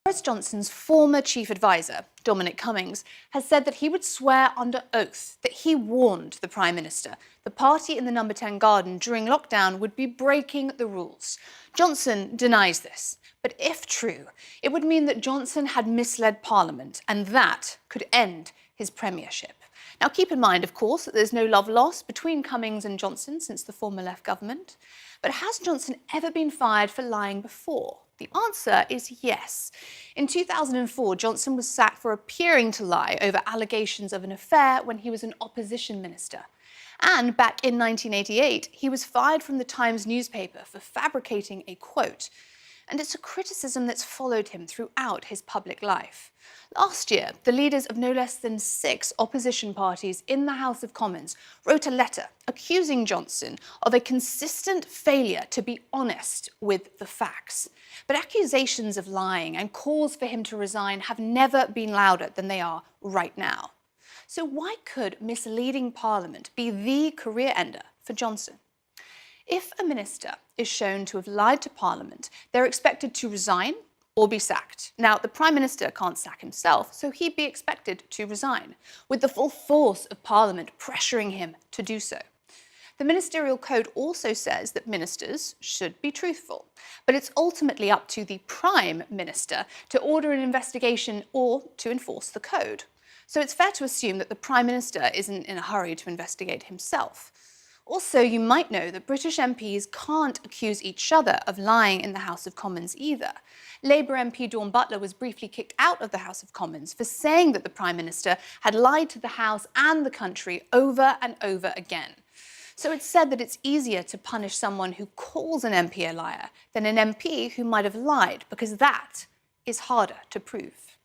Boris Johnson's former chief advisor, Dominic Cummings, has said that he would swear under oath that he warned the Prime Minister the party in the Number 10 garden during lockdown would be breaking the rules. Johnson denies this, but if true, it would mean that Johnson had misled Parliament, and that could end his premiership. Now, keep in mind, of course, that there's no love lost between Cummings and Johnson since the former left government. But has Johnson ever been fired for lying before? The answer is yes. In 2004, Johnson was sacked for appearing to lie over allegations of an affair when he was an opposition minister. And back in 1988, he was fired from the Times newspaper for fabricating a quote. And it's a criticism that's followed him throughout his public life. Last year, the leaders of no less than 6 opposition parties in the House of Commons wrote a letter accusing Johnson of a consistent failure to be honest with the facts. But accusations of lying and calls for him to resign have never been louder than they are right now. So why could misleading Parliament be the career ender for Johnson? If a minister is shown to have lied to Parliament, they're expected to resign or be sacked. Now, the Prime Minister can't sack himself, so he'd be expected to resign, with the full force of Parliament pressuring him to do so. The Ministerial Code also says that ministers should be truthful, but it's ultimately up to the Prime Minister to order an investigation or to enforce the code. So it's fair to assume that the Prime Minister isn't in a hurry to investigate himself. Also, you might know that British MPs can't accuse each other of lying in the House of Commons either. Labour MP Dawn Butler was briefly kicked out of the House of Commons for saying that the Prime Minister had lied to the House and the country over and over again. So it's said that it's easier to punish someone who calls an MP a liar than an MP who might have lied, because that is harder to prove.